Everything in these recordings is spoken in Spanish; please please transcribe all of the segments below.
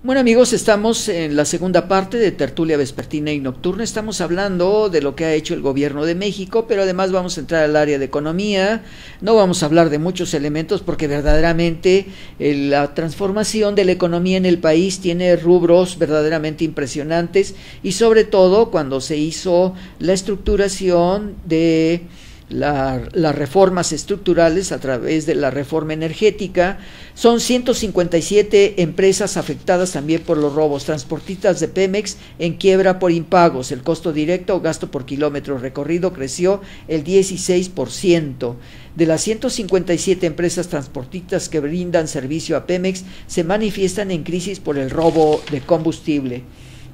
Bueno amigos, estamos en la segunda parte de Tertulia Vespertina y Nocturna. Estamos hablando de lo que ha hecho el gobierno de México, pero además vamos a entrar al área de economía. No vamos a hablar de muchos elementos porque verdaderamente la transformación de la economía en el país tiene rubros verdaderamente impresionantes, y sobre todo cuando se hizo la estructuración de las reformas estructurales a través de la reforma energética. Son 157 empresas afectadas también por los robos. Transportistas de Pemex en quiebra por impagos. El costo directo o gasto por kilómetro recorrido creció el 16%. De las 157 empresas transportistas que brindan servicio a Pemex, se manifiestan en crisis por el robo de combustible.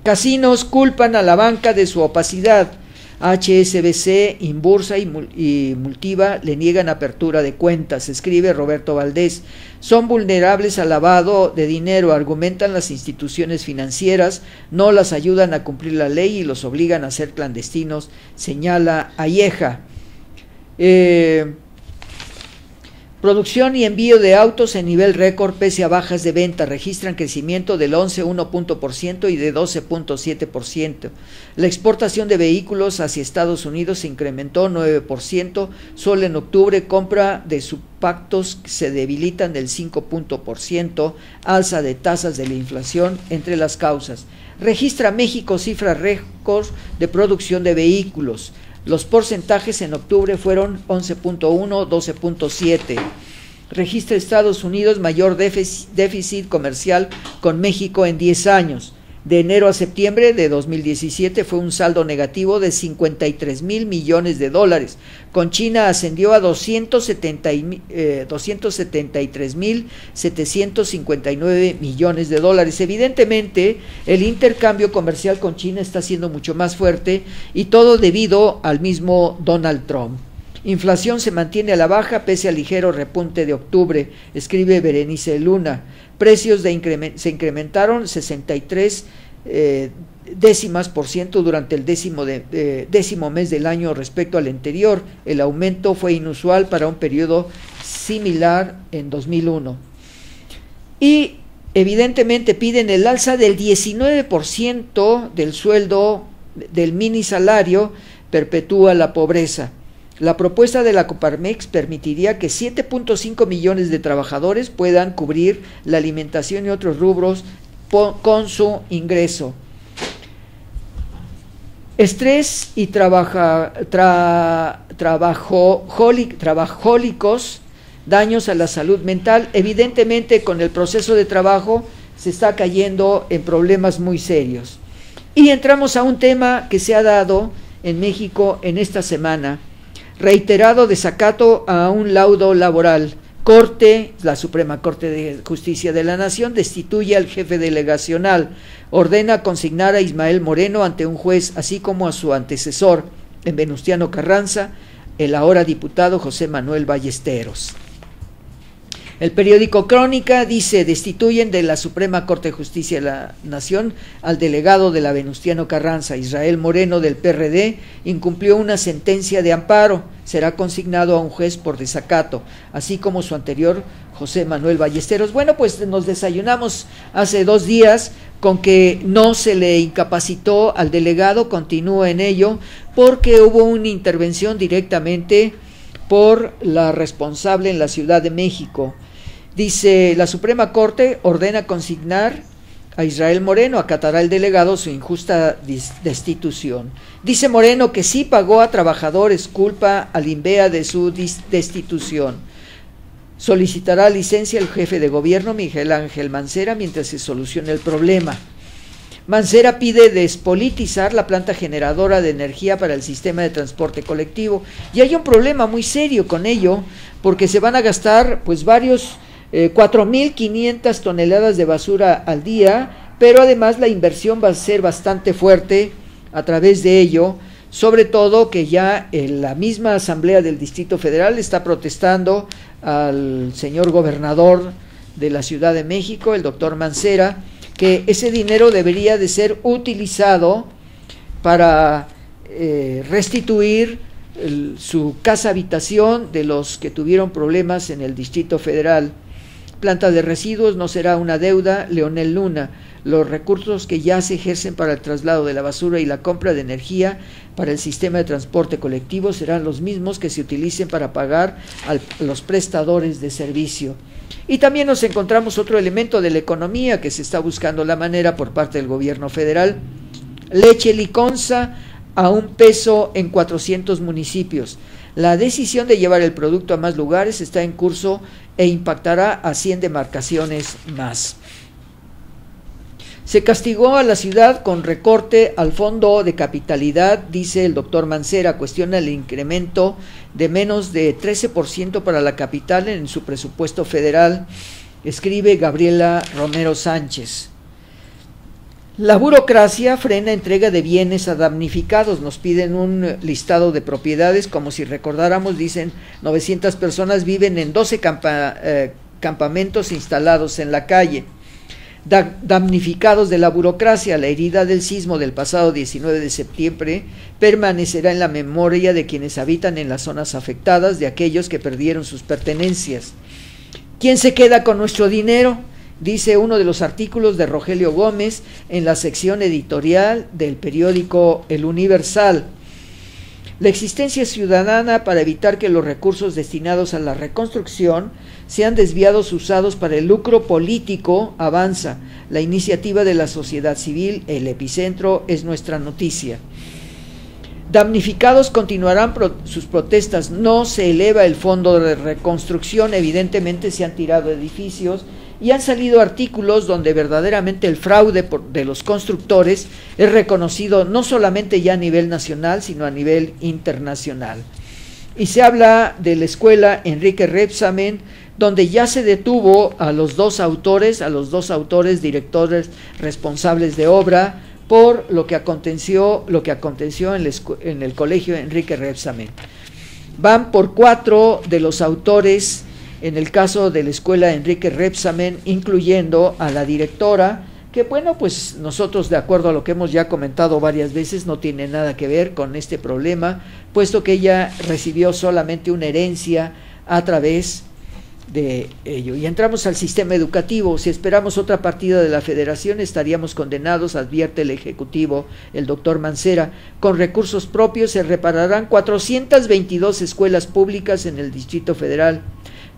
Casinos culpan a la banca de su opacidad. HSBC, Inbursa y Multiva le niegan apertura de cuentas, escribe Roberto Valdés. Son vulnerables al lavado de dinero, argumentan las instituciones financieras, no las ayudan a cumplir la ley y los obligan a ser clandestinos, señala Ayeja. Producción y envío de autos en nivel récord pese a bajas de venta, registran crecimiento del 11,1% y de 12,7%. La exportación de vehículos hacia Estados Unidos se incrementó 9%, solo en octubre compra de subpactos se debilitan del 5%, alza de tasas de la inflación entre las causas. Registra México cifras récord de producción de vehículos. Los porcentajes en octubre fueron 11.1, 12.7. Registra Estados Unidos mayor déficit comercial con México en 10 años. De enero a septiembre de 2017 fue un saldo negativo de 53,000 millones de dólares. Con China ascendió a 273,759 millones de dólares. Evidentemente, el intercambio comercial con China está siendo mucho más fuerte, y todo debido al mismo Donald Trump. Inflación se mantiene a la baja pese al ligero repunte de octubre, escribe Berenice Luna. Precios se incrementaron 63 décimas por ciento durante el décimo mes del año respecto al anterior. El aumento fue inusual para un periodo similar en 2001. Y evidentemente piden el alza del 19% del sueldo del mini salario, perpetúa la pobreza. La propuesta de la Coparmex permitiría que 7.5 millones de trabajadores puedan cubrir la alimentación y otros rubros con su ingreso. Estrés y trabajólicos, daños a la salud mental. Evidentemente, con el proceso de trabajo se está cayendo en problemas muy serios. Y entramos a un tema que se ha dado en México en esta semana. Reiterado desacato a un laudo laboral. La Suprema Corte de Justicia de la Nación destituye al jefe delegacional, ordena consignar a Ismael Moreno ante un juez, así como a su antecesor en Venustiano Carranza, el ahora diputado José Manuel Ballesteros. El periódico Crónica dice: destituyen de la Suprema Corte de Justicia de la Nación al delegado de la Venustiano Carranza. Israel Moreno, del PRD, incumplió una sentencia de amparo, será consignado a un juez por desacato, así como su anterior José Manuel Ballesteros. Bueno, pues nos desayunamos hace 2 días con que no se le incapacitó al delegado, continúa en ello, porque hubo una intervención directamente por la responsable en la Ciudad de México. Dice: la Suprema Corte ordena consignar a Israel Moreno, acatará el delegado su injusta destitución. Dice Moreno que sí pagó a trabajadores, culpa al INVEA de su destitución. Solicitará licencia el jefe de gobierno, Miguel Ángel Mancera, mientras se solucione el problema. Mancera pide despolitizar la planta generadora de energía para el sistema de transporte colectivo, y hay un problema muy serio con ello, porque se van a gastar pues varios 4,500 toneladas de basura al día, pero además la inversión va a ser bastante fuerte a través de ello, sobre todo que ya la misma Asamblea del Distrito Federal está protestando al señor gobernador de la Ciudad de México, el doctor Mancera, que ese dinero debería de ser utilizado para restituir su casa habitación de los que tuvieron problemas en el Distrito Federal. planta de residuos no será una deuda, Leonel Luna. Los recursos que ya se ejercen para el traslado de la basura y la compra de energía para el sistema de transporte colectivo serán los mismos que se utilicen para pagar a los prestadores de servicio. Y también nos encontramos otro elemento de la economía que se está buscando la manera por parte del gobierno federal. Leche Liconza a $1 en 400 municipios. La decisión de llevar el producto a más lugares está en curso e impactará a 100 demarcaciones más. Se castigó a la ciudad con recorte al fondo de capitalidad, dice el doctor Mancera, cuestiona el incremento de menos de 13% para la capital en su presupuesto federal, escribe Gabriela Romero Sánchez. La burocracia frena entrega de bienes a damnificados, nos piden un listado de propiedades, como si recordáramos, dicen 900 personas viven en 12 campamentos instalados en la calle. Damnificados de la burocracia, la herida del sismo del pasado 19 de septiembre permanecerá en la memoria de quienes habitan en las zonas afectadas, de aquellos que perdieron sus pertenencias. ¿Quién se queda con nuestro dinero?, dice uno de los artículos de Rogelio Gómez en la sección editorial del periódico El Universal. La existencia ciudadana para evitar que los recursos destinados a la reconstrucción sean desviados usados para el lucro político avanza. La iniciativa de la sociedad civil, el epicentro, es nuestra noticia. Damnificados continuarán sus protestas, no se eleva el fondo de reconstrucción, evidentemente se han tirado edificios y han salido artículos donde verdaderamente el fraude de los constructores es reconocido no solamente ya a nivel nacional, sino a nivel internacional. Y se habla de la escuela Enrique Rebsamen, donde ya se detuvo a los dos autores, directores responsables de obra, por lo que aconteció en el colegio Enrique Rebsamen. Van por 4 de los autores en el caso de la escuela Enrique Rebsamen, incluyendo a la directora, que bueno, pues nosotros, de acuerdo a lo que hemos ya comentado varias veces, no tiene nada que ver con este problema, puesto que ella recibió solamente una herencia a través de ello. Y entramos al sistema educativo. Si esperamos otra partida de la federación, estaríamos condenados, advierte el ejecutivo, el doctor Mancera. Con recursos propios se repararán 422 escuelas públicas en el Distrito Federal.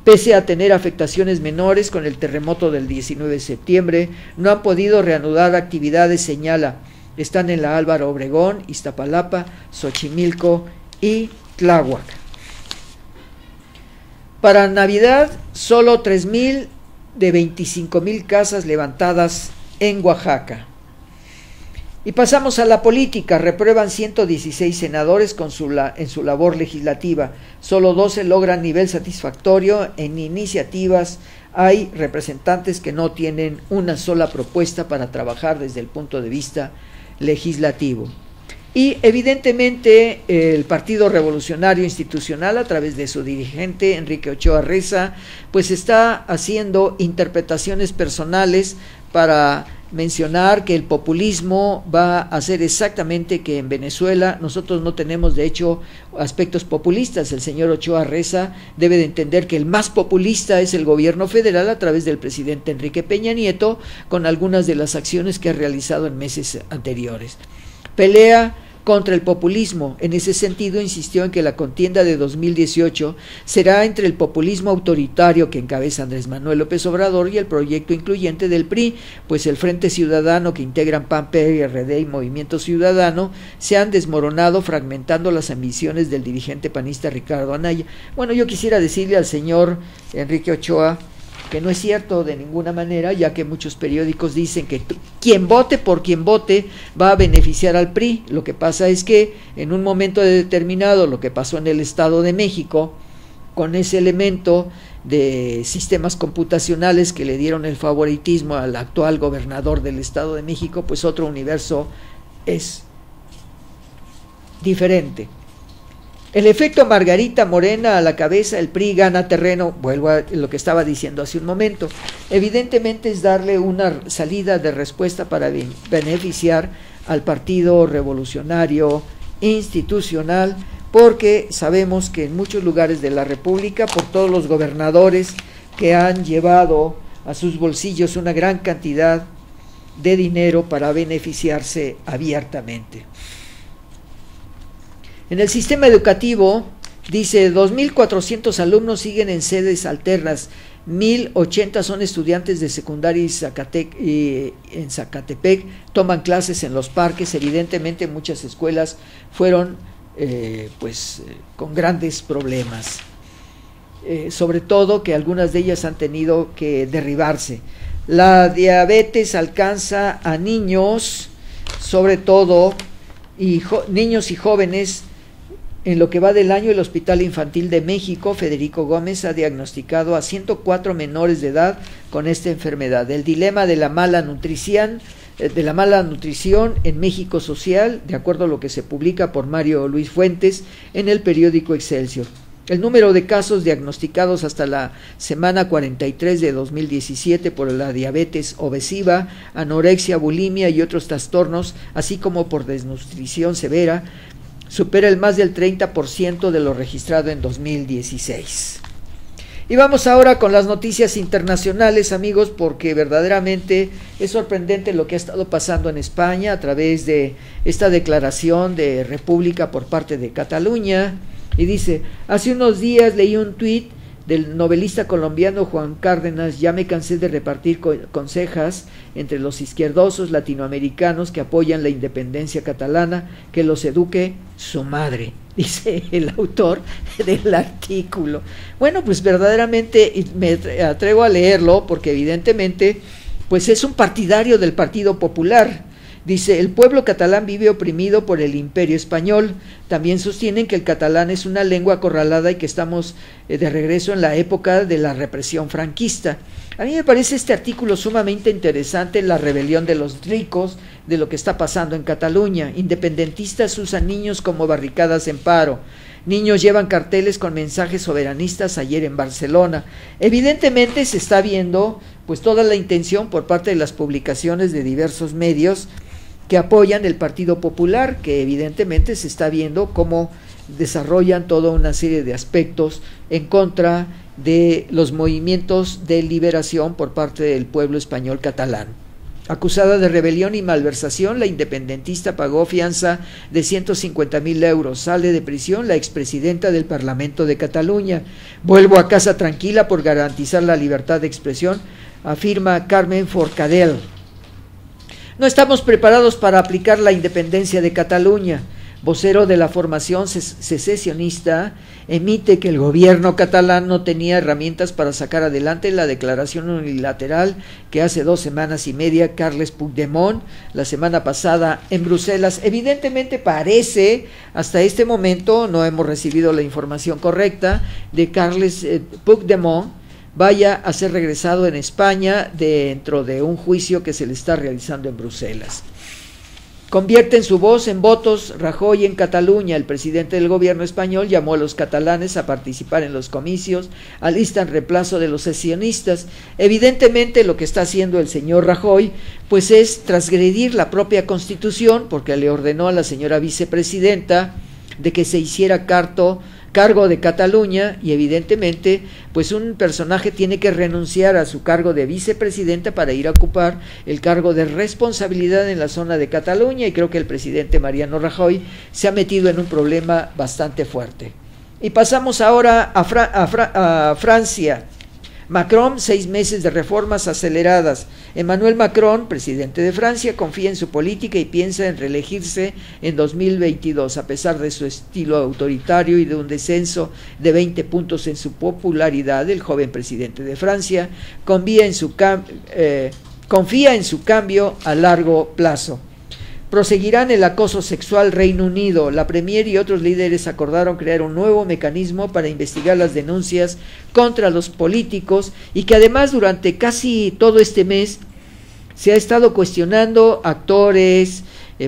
Pese a tener afectaciones menores con el terremoto del 19 de septiembre, no han podido reanudar actividades, señala. Están en la Álvaro Obregón, Iztapalapa, Xochimilco y Tláhuac. Para Navidad, solo 3,000 de 25,000 casas levantadas en Oaxaca. Y pasamos a la política. Reprueban 116 senadores en su labor legislativa. Solo 12 logran nivel satisfactorio. En iniciativas hay representantes que no tienen una sola propuesta para trabajar desde el punto de vista legislativo. Y evidentemente el Partido Revolucionario Institucional, a través de su dirigente Enrique Ochoa Reza, pues está haciendo interpretaciones personales para mencionar que el populismo va a hacer exactamente que en Venezuela nosotros no tenemos de hecho aspectos populistas. El señor Ochoa Reza debe de entender que el más populista es el gobierno federal a través del presidente Enrique Peña Nieto, con algunas de las acciones que ha realizado en meses anteriores. Pelea contra el populismo. En ese sentido, insistió en que la contienda de 2018 será entre el populismo autoritario que encabeza Andrés Manuel López Obrador y el proyecto incluyente del PRI, pues el Frente Ciudadano que integran PAN, PRD y Movimiento Ciudadano se han desmoronado, fragmentando las ambiciones del dirigente panista Ricardo Anaya. Bueno, yo quisiera decirle al señor Enrique Ochoa que no es cierto de ninguna manera, ya que muchos periódicos dicen que quien vote por quien vote va a beneficiar al PRI. Lo que pasa es que en un momento determinado, lo que pasó en el Estado de México, con ese elemento de sistemas computacionales que le dieron el favoritismo al actual gobernador del Estado de México, pues otro universo es diferente. El efecto Margarita Morena a la cabeza, el PRI gana terreno, vuelvo a lo que estaba diciendo hace un momento. Evidentemente es darle una salida de respuesta para beneficiar al Partido Revolucionario Institucional, porque sabemos que en muchos lugares de la República, por todos los gobernadores, que han llevado a sus bolsillos una gran cantidad de dinero para beneficiarse abiertamente. En el sistema educativo, dice, 2.400 alumnos siguen en sedes alternas, 1.080 son estudiantes de secundaria y en Zacatepec toman clases en los parques. Evidentemente muchas escuelas fueron con grandes problemas, sobre todo que algunas de ellas han tenido que derribarse. La diabetes alcanza a niños, sobre todo, niños y jóvenes. En lo que va del año, el Hospital Infantil de México, Federico Gómez, ha diagnosticado a 104 menores de edad con esta enfermedad. El dilema de la mala nutrición en México Social, de acuerdo a lo que se publica por Mario Luis Fuentes en el periódico Excelsior. El número de casos diagnosticados hasta la semana 43 de 2017 por la diabetes obesiva, anorexia, bulimia y otros trastornos, así como por desnutrición severa, supera el más del 30% de lo registrado en 2016. Y vamos ahora con las noticias internacionales, amigos, porque verdaderamente es sorprendente lo que ha estado pasando en España a través de esta declaración de república por parte de Cataluña. Y dice, hace unos días leí un tuit del novelista colombiano Juan Cárdenas: ya me cansé de repartir consejas entre los izquierdosos latinoamericanos que apoyan la independencia catalana, que los eduque su madre, dice el autor del artículo. Bueno, pues verdaderamente me atrevo a leerlo porque evidentemente pues es un partidario del Partido Popular. Dice, el pueblo catalán vive oprimido por el imperio español. También sostienen que el catalán es una lengua acorralada y que estamos de regreso en la época de la represión franquista. A mí me parece este artículo sumamente interesante, la rebelión de los ricos, de lo que está pasando en Cataluña. Independentistas usan niños como barricadas en paro. Niños llevan carteles con mensajes soberanistas ayer en Barcelona. Evidentemente se está viendo pues toda la intención por parte de las publicaciones de diversos medios que apoyan el Partido Popular, que evidentemente se está viendo cómo desarrollan toda una serie de aspectos en contra de los movimientos de liberación por parte del pueblo español catalán. Acusada de rebelión y malversación, la independentista pagó fianza de 150.000 euros. Sale de prisión la expresidenta del Parlamento de Cataluña. Vuelvo a casa tranquila por garantizar la libertad de expresión, afirma Carmen Forcadell. No estamos preparados para aplicar la independencia de Cataluña. Vocero de la formación secesionista emite que el gobierno catalán no tenía herramientas para sacar adelante la declaración unilateral que hace 2 semanas y media Carles Puigdemont, la semana pasada en Bruselas. Evidentemente parece, hasta este momento no hemos recibido la información correcta, de Carles Puigdemont vaya a ser regresado en España dentro de un juicio que se le está realizando en Bruselas. Convierten su voz en votos Rajoy en Cataluña. El presidente del gobierno español llamó a los catalanes a participar en los comicios, alistan reemplazo de los secesionistas. Evidentemente lo que está haciendo el señor Rajoy pues es transgredir la propia Constitución, porque le ordenó a la señora vicepresidenta de que se hiciera cargo de Cataluña, y evidentemente pues un personaje tiene que renunciar a su cargo de vicepresidenta para ir a ocupar el cargo de responsabilidad en la zona de Cataluña, y creo que el presidente Mariano Rajoy se ha metido en un problema bastante fuerte. Y pasamos ahora a Francia. Macron, 6 meses de reformas aceleradas. Emmanuel Macron, presidente de Francia, confía en su política y piensa en reelegirse en 2022, a pesar de su estilo autoritario y de un descenso de 20 puntos en su popularidad. El joven presidente de Francia confía en su cambio a largo plazo. Proseguirán el acoso sexual. Reino Unido. La Premier y otros líderes acordaron crear un nuevo mecanismo para investigar las denuncias contra los políticos, y que además durante casi todo este mes se ha estado cuestionando actores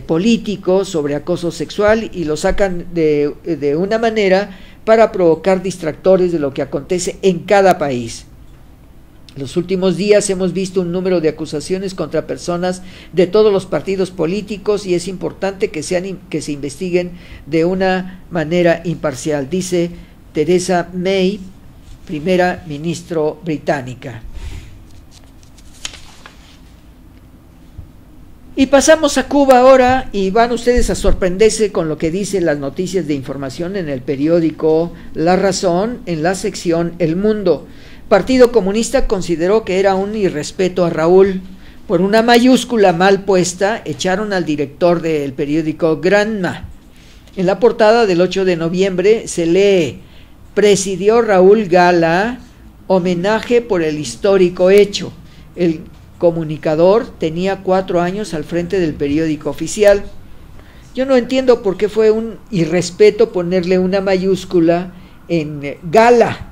políticos sobre acoso sexual, y lo sacan de una manera para provocar distractores de lo que acontece en cada país. En los últimos días hemos visto un número de acusaciones contra personas de todos los partidos políticos, y es importante que se investiguen de una manera imparcial, dice Theresa May, primera ministra británica. Y pasamos a Cuba ahora, y van ustedes a sorprenderse con lo que dicen las noticias de información en el periódico La Razón, en la sección El Mundo. Partido Comunista consideró que era un irrespeto a Raúl. Por una mayúscula mal puesta, echaron al director del periódico Granma. En la portada del 8 de noviembre se lee: presidió Raúl Gala, homenaje por el histórico hecho. El comunicador tenía 4 años al frente del periódico oficial. Yo no entiendo por qué fue un irrespeto ponerle una mayúscula en Gala.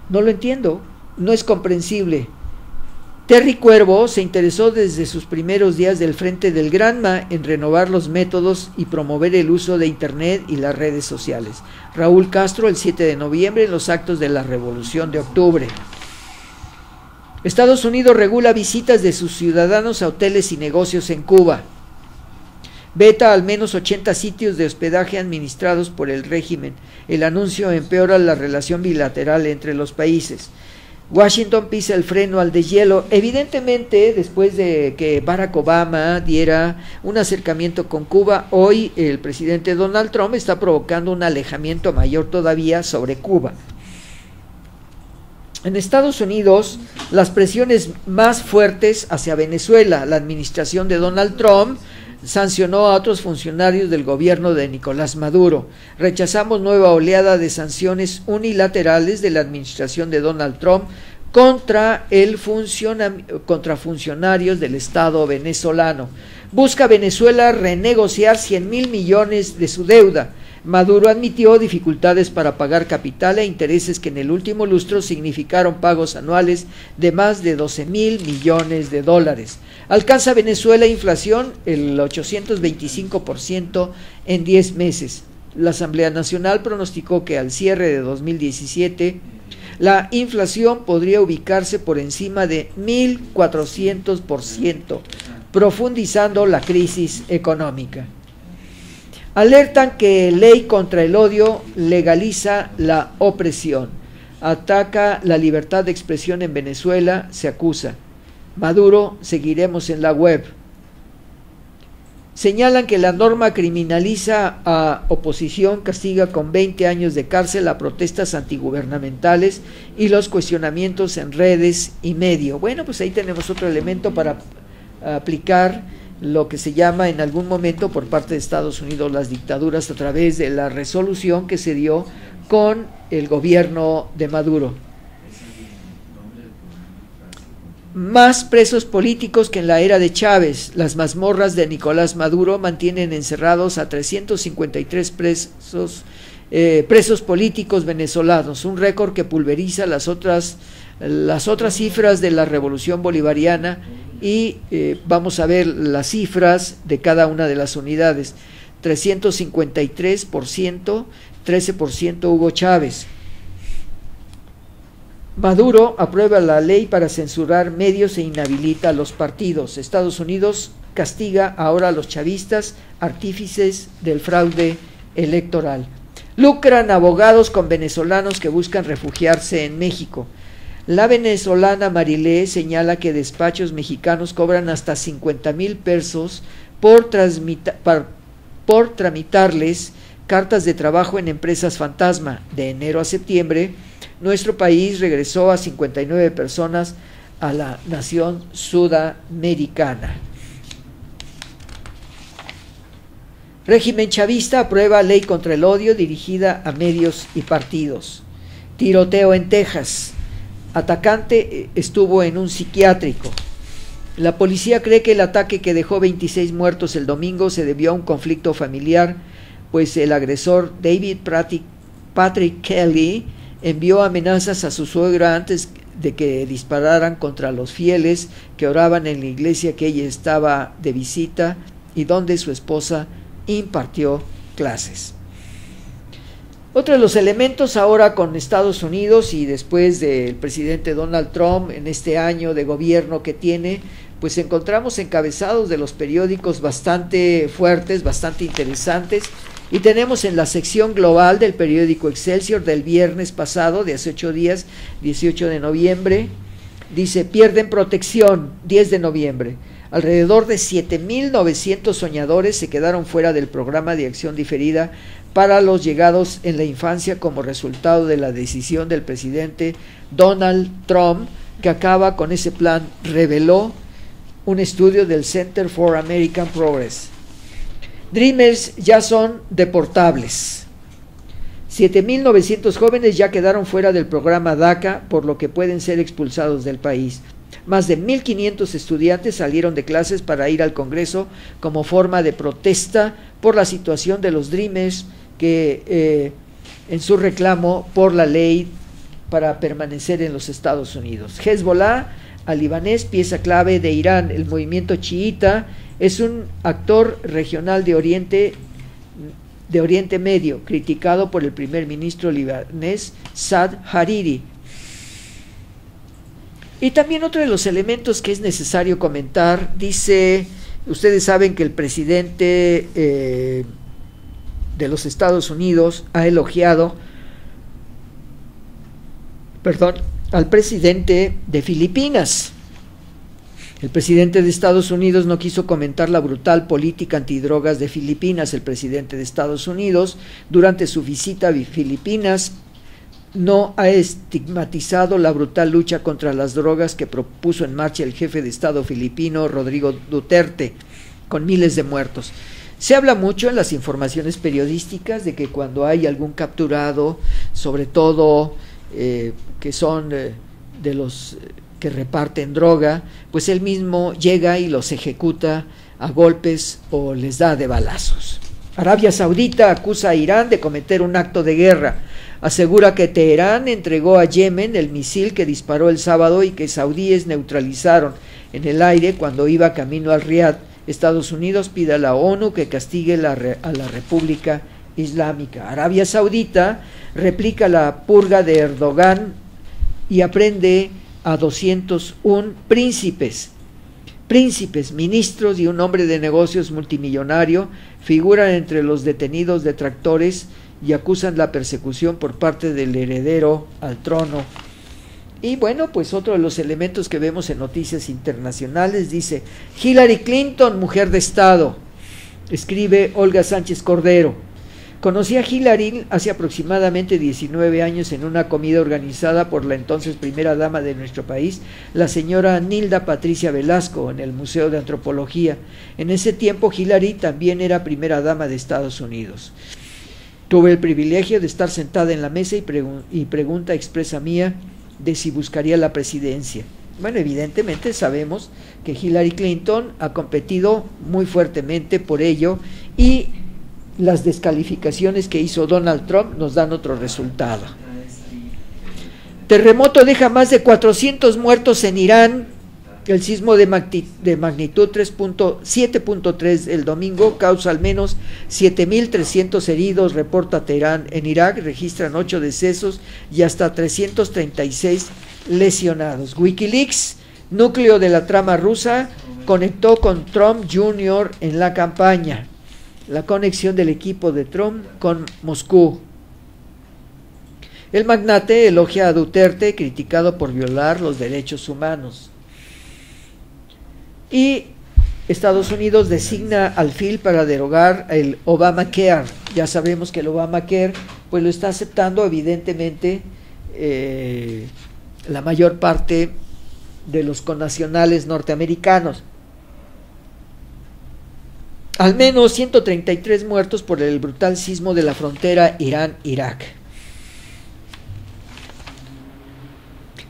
No lo entiendo, no es comprensible. Terry Cuervo se interesó desde sus primeros días del frente del Granma en renovar los métodos y promover el uso de Internet y las redes sociales. Raúl Castro, el 7 de noviembre, en los actos de la Revolución de Octubre. Estados Unidos regula visitas de sus ciudadanos a hoteles y negocios en Cuba. Veta al menos 80 sitios de hospedaje administrados por el régimen. El anuncio empeora la relación bilateral entre los países. Washington pisa el freno al deshielo. Evidentemente, después de que Barack Obama diera un acercamiento con Cuba, hoy el presidente Donald Trump está provocando un alejamiento mayor todavía sobre Cuba. En Estados Unidos, las presiones más fuertes hacia Venezuela. La administración de Donald Trump sancionó a otros funcionarios del gobierno de Nicolás Maduro. Rechazamos nueva oleada de sanciones unilaterales de la administración de Donald Trump contra funcionarios del Estado venezolano. Busca Venezuela renegociar 100,000 millones de su deuda. Maduro admitió dificultades para pagar capital e intereses que en el último lustro significaron pagos anuales de más de 12,000 millones de dólares. Alcanza Venezuela inflación el 825% en 10 meses. La Asamblea Nacional pronosticó que al cierre de 2017 la inflación podría ubicarse por encima de 1,400%, profundizando la crisis económica. Alertan que ley contra el odio legaliza la opresión. Ataca la libertad de expresión en Venezuela, se acusa. Maduro, seguiremos en la web. Señalan que la norma criminaliza a oposición, castiga con 20 años de cárcel a protestas antigubernamentales y los cuestionamientos en redes y medio. Bueno, pues ahí tenemos otro elemento para aplicar lo que se llama en algún momento por parte de Estados Unidos las dictaduras a través de la resolución que se dio con el gobierno de Maduro. Más presos políticos que en la era de Chávez. Las mazmorras de Nicolás Maduro mantienen encerrados a 353 presos políticos venezolanos, un récord que pulveriza las otras cifras de la revolución bolivariana. Y vamos a ver las cifras de cada una de las unidades. 353%, 13% Hugo Chávez. Maduro aprueba la ley para censurar medios e inhabilita a los partidos. Estados Unidos castiga ahora a los chavistas, artífices del fraude electoral. Lucran abogados con venezolanos que buscan refugiarse en México. La venezolana Marilé señala que despachos mexicanos cobran hasta 50,000 pesos por tramitarles cartas de trabajo en empresas fantasma. De enero a septiembre, nuestro país regresó a 59 personas a la nación sudamericana. Régimen chavista aprueba ley contra el odio dirigida a medios y partidos. Tiroteo en Texas. Atacante estuvo en un psiquiátrico. La policía cree que el ataque que dejó 26 muertos el domingo se debió a un conflicto familiar, pues el agresor David Patrick Kelly envió amenazas a su suegra antes de que dispararan contra los fieles que oraban en la iglesia que ella estaba de visita y donde su esposa impartió clases. Otro de los elementos ahora con Estados Unidos y después del presidente Donald Trump en este año de gobierno que tiene, pues encontramos encabezados de los periódicos bastante fuertes, bastante interesantes, Y tenemos en la sección global del periódico Excelsior del viernes pasado, de hace 8 días, 18 de noviembre, dice, pierden protección, 10 de noviembre. Alrededor de 7.900 soñadores se quedaron fuera del programa de acción diferida para los llegados en la infancia como resultado de la decisión del presidente Donald Trump, que acaba con ese plan, reveló un estudio del Center for American Progress. Dreamers ya son deportables. 7.900 jóvenes ya quedaron fuera del programa DACA, por lo que pueden ser expulsados del país. Más de 1.500 estudiantes salieron de clases para ir al Congreso como forma de protesta por la situación de los Dreamers, que en su reclamo por la ley para permanecer en los Estados Unidos. Hezbollah, al libanés, pieza clave de Irán. El movimiento chiita es un actor regional de Oriente Medio, criticado por el primer ministro libanés Saad Hariri. Y también otro de los elementos que es necesario comentar, dice, ustedes saben que el presidente de los Estados Unidos ha elogiado, al presidente de Filipinas. El presidente de Estados Unidos no quiso comentar la brutal política antidrogas de Filipinas. El presidente de Estados Unidos, durante su visita a Filipinas, no ha estigmatizado la brutal lucha contra las drogas que propuso en marcha el jefe de Estado filipino, Rodrigo Duterte, con miles de muertos. Se habla mucho en las informaciones periodísticas de que cuando hay algún capturado, sobre todo que son de los que reparten droga, pues él mismo llega y los ejecuta a golpes o les da de balazos. Arabia Saudita acusa a Irán de cometer un acto de guerra. Asegura que Teherán entregó a Yemen el misil que disparó el sábado y que saudíes neutralizaron en el aire cuando iba camino al Riad. Estados Unidos pide a la ONU que castigue a la República Islámica. Arabia Saudita replica la purga de Erdogan y aprende a 201 príncipes, ministros y un hombre de negocios multimillonario figuran entre los detenidos detractores y acusan la persecución por parte del heredero al trono. Y bueno, pues otro de los elementos que vemos en noticias internacionales dice, Hillary Clinton, mujer de Estado, escribe Olga Sánchez Cordero. Conocí a Hillary hace aproximadamente 19 años en una comida organizada por la entonces primera dama de nuestro país, la señora Nilda Patricia Velasco, en el Museo de Antropología. En ese tiempo Hillary también era primera dama de Estados Unidos. Tuve el privilegio de estar sentada en la mesa y pregunta expresa mía de si buscaría la presidencia. Bueno, evidentemente sabemos que Hillary Clinton ha competido muy fuertemente por ello y las descalificaciones que hizo Donald Trump nos dan otro resultado. Terremoto deja más de 400 muertos en Irán. El sismo de magnitud 7.3 el domingo causa al menos 7.300 heridos, reporta Teherán. En Irak registran 8 decesos y hasta 336 lesionados. Wikileaks, núcleo de la trama rusa, conectó con Trump Jr. en la campaña. La conexión del equipo de Trump con Moscú. El magnate elogia a Duterte, criticado por violar los derechos humanos. Y Estados Unidos designa al FIL para derogar el Obamacare. Ya sabemos que el Obamacare pues lo está aceptando evidentemente la mayor parte de los connacionales norteamericanos. Al menos 133 muertos por el brutal sismo de la frontera Irán-Irak.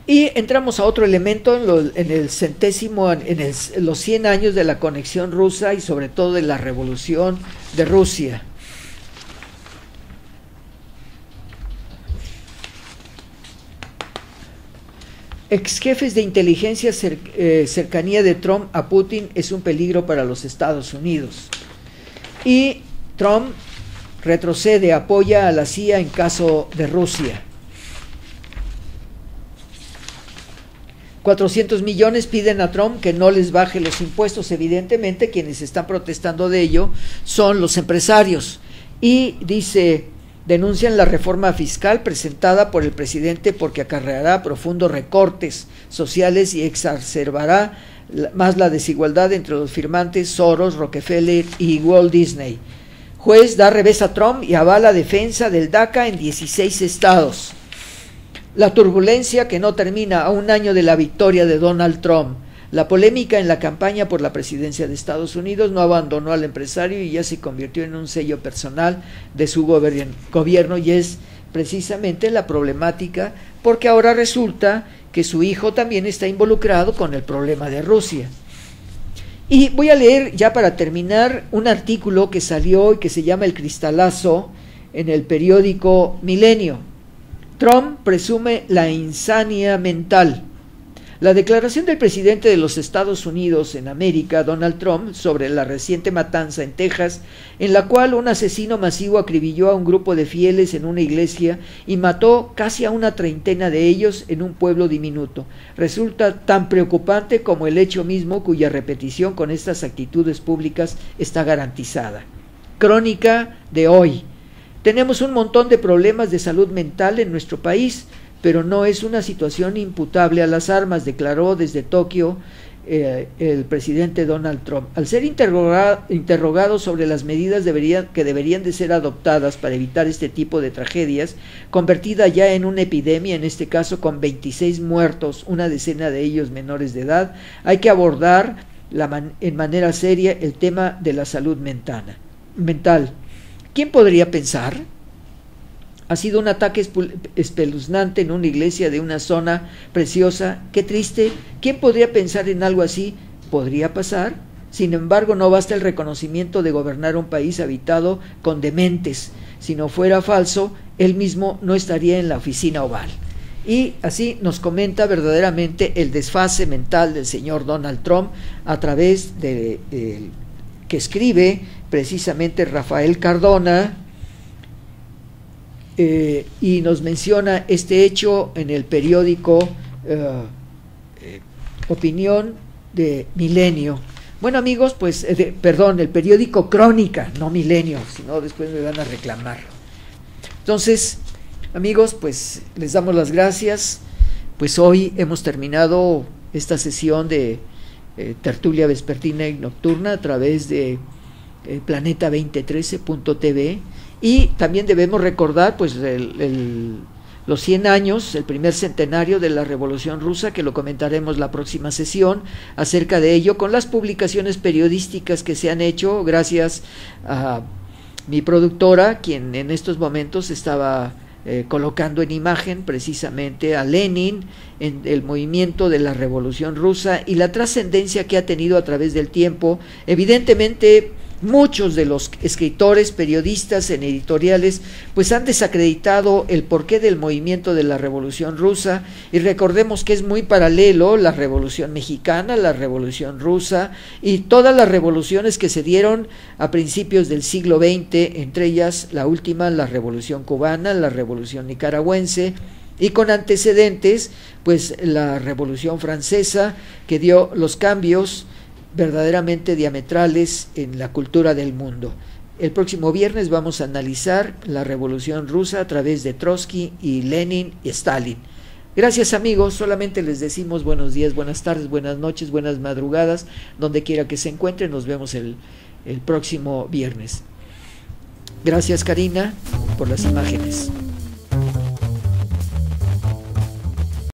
Y entramos a otro elemento en los 100 años de la conexión rusa y sobre todo de la revolución de Rusia. Ex jefes de inteligencia, cercanía de Trump a Putin es un peligro para los Estados Unidos. Y Trump retrocede, apoya a la CIA en caso de Rusia. 400 millones piden a Trump que no les baje los impuestos. Evidentemente quienes están protestando de ello son los empresarios y dice, denuncian la reforma fiscal presentada por el presidente porque acarreará profundos recortes sociales y exacerbará más la desigualdad entre los firmantes Soros, Rockefeller y Walt Disney. Juez da revés a Trump y avala defensa del DACA en 16 estados. La turbulencia que no termina a un año de la victoria de Donald Trump. La polémica en la campaña por la presidencia de Estados Unidos no abandonó al empresario y ya se convirtió en un sello personal de su gobierno, y es precisamente la problemática porque ahora resulta que su hijo también está involucrado con el problema de Rusia. Y voy a leer ya para terminar un artículo que salió y que se llama El Cristalazo en el periódico Milenio. Trump presume la insania mental. La declaración del presidente de los Estados Unidos en América, Donald Trump, sobre la reciente matanza en Texas, en la cual un asesino masivo acribilló a un grupo de fieles en una iglesia y mató casi a una treintena de ellos en un pueblo diminuto, resulta tan preocupante como el hecho mismo cuya repetición con estas actitudes públicas está garantizada. Crónica de hoy. Tenemos un montón de problemas de salud mental en nuestro país, pero no es una situación imputable a las armas, declaró desde Tokio el presidente Donald Trump. Al ser interrogado sobre las medidas que deberían de ser adoptadas para evitar este tipo de tragedias, convertida ya en una epidemia, en este caso con 26 muertos, una decena de ellos menores de edad, hay que abordar en manera seria el tema de la salud mental. ¿Quién podría pensar? Ha sido un ataque espeluznante en una iglesia de una zona preciosa. Qué triste. ¿Quién podría pensar en algo así? ¿Podría pasar? Sin embargo, no basta el reconocimiento de gobernar un país habitado con dementes. Si no fuera falso, él mismo no estaría en la oficina oval. Y así nos comenta verdaderamente el desfase mental del señor Donald Trump a través de que escribe precisamente Rafael Cardona, y nos menciona este hecho en el periódico Opinión de Milenio. Bueno, amigos, pues, perdón, el periódico Crónica, no Milenio, si no después me van a reclamar. Entonces, amigos, pues les damos las gracias. Pues hoy hemos terminado esta sesión de tertulia vespertina y nocturna a través de planeta2013.tv. Y también debemos recordar pues los 100 años, el primer centenario de la Revolución Rusa, que lo comentaremos la próxima sesión, acerca de ello, con las publicaciones periodísticas que se han hecho, gracias a mi productora, quien en estos momentos estaba colocando en imagen precisamente a Lenin en el movimiento de la Revolución Rusa y la trascendencia que ha tenido a través del tiempo. Evidentemente, muchos de los escritores, periodistas en editoriales, pues han desacreditado el porqué del movimiento de la Revolución Rusa, y recordemos que es muy paralelo la Revolución Mexicana, la Revolución Rusa y todas las revoluciones que se dieron a principios del siglo XX, entre ellas la última, la Revolución Cubana, la Revolución Nicaragüense, y con antecedentes, pues la Revolución Francesa, que dio los cambios verdaderamente diametrales en la cultura del mundo. El próximo viernes vamos a analizar la Revolución Rusa a través de Trotsky y Lenin y Stalin. Gracias, amigos, solamente les decimos buenos días, buenas tardes, buenas noches, buenas madrugadas, donde quiera que se encuentren. Nos vemos el próximo viernes. Gracias, Karina, por las imágenes.